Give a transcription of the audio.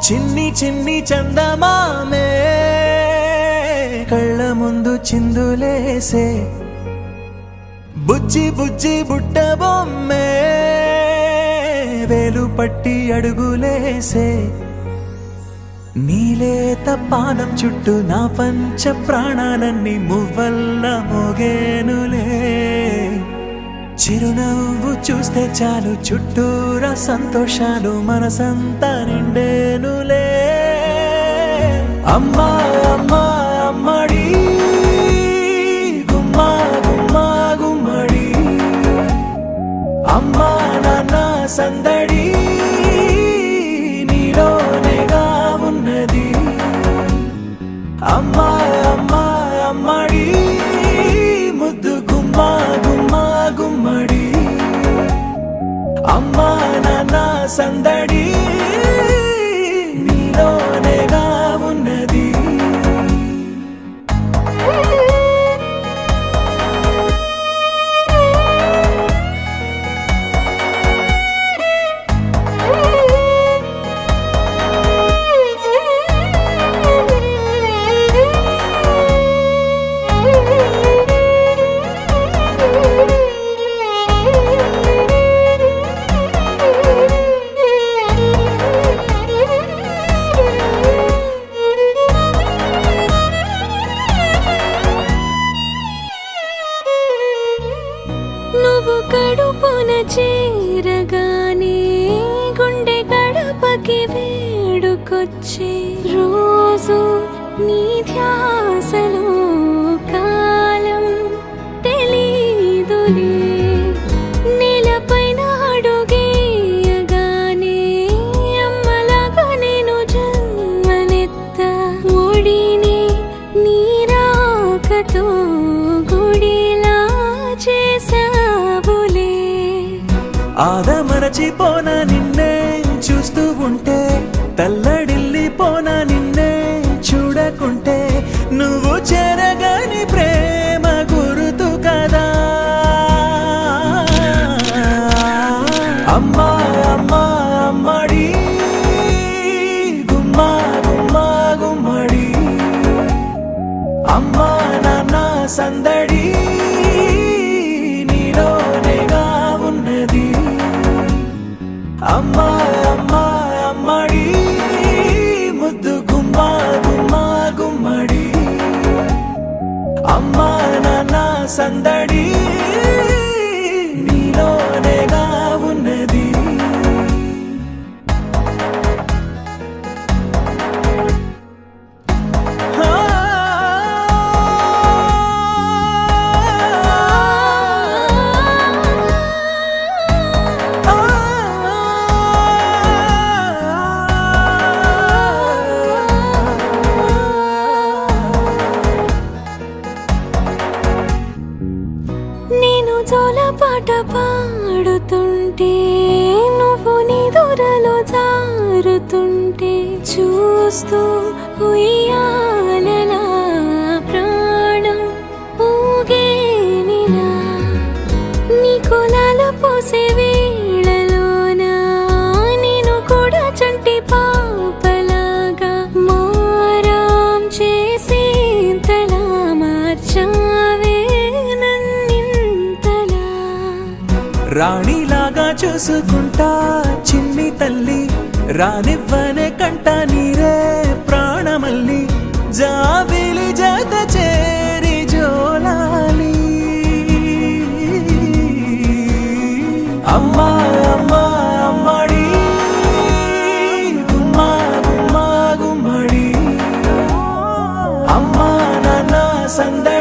చిన్ని చిన్ని చందమామే కళ్ళ ముందు చిందులేసే బుజ్జి బుజ్జి బుట్ట బొమ్మే వేలు పట్టి అడుగులేసే నీలేత పానం చుట్టూ నా పంచ ప్రాణాలన్నీ మువ్వల్ల మోగేనులే చిరునవ్వు చూస్తే చాలు చుట్టూరా సంతోషాలు మనసంతా నిండేనులే అమ్మా అమ్మా అమ్మడి గుమ్మా గుమ్మా గుమ్మడి అమ్మా నాన్న సందడి నీలోనేగా ఉన్నది అమ్మా అమ్మా అమ్మడి ముద్దు గుమ్మా గుమ్మా గుమ్మడి అమ్మా నాన్న సందడి నీలోనేగా ఉన్నది నువ్వు కడుపున చేరగానే గుండె గడపకి వేడుకొచ్చే రోజు నీ ధ్యాసలో కాలం తెలీదులే నేలపైన అడుగేయగానే అమ్మలాగా నేను జన్మనెత్త ఒడిని నీ రాకతో గుడిలా చేసావులే ఆదమరచిపోనా నిన్నే చూస్తూ ఉంటే తల్లడిల్లిపోనా నిన్నే చూడకుంటే నువ్వు చెరగని ప్రేమ గురుతు కదా అమ్మా అమ్మా అమ్మడి గుమ్మా గుమ్మా గుమ్మడి అమ్మా నాన్న సందడి నీలోనేగా ఉన్నది అమ్మా అమ్మా అమ్మడి ముద్దు గుమ్మా గుమ్మా గుమ్మడి అమ్మా నాన్న సందడి నీలోనేగా ఉన్నది నేను జోలపాట పాడుతుంటే నువ్వు నీ దూరలో జారుతుంటే చూస్తూ ఉయ్యాలలా ప్రాణం ఊగేనిలా నీ కులాలు పోసే వేళలోనా నేను కూడా చంటి పాపలాగా మారాం చేసేంతలా మార్చావే రాణిలాగా చూసుకుంటా చిన్ని తల్లి రానివ్వనే కంట నీరే ప్రాణమల్లి జాబిలి జత చేరి జోలాలి అమ్మా అమ్మా అమ్మడి గుమ్మా గుమ్మా గుమ్మడి అమ్మా నాన్న సందడి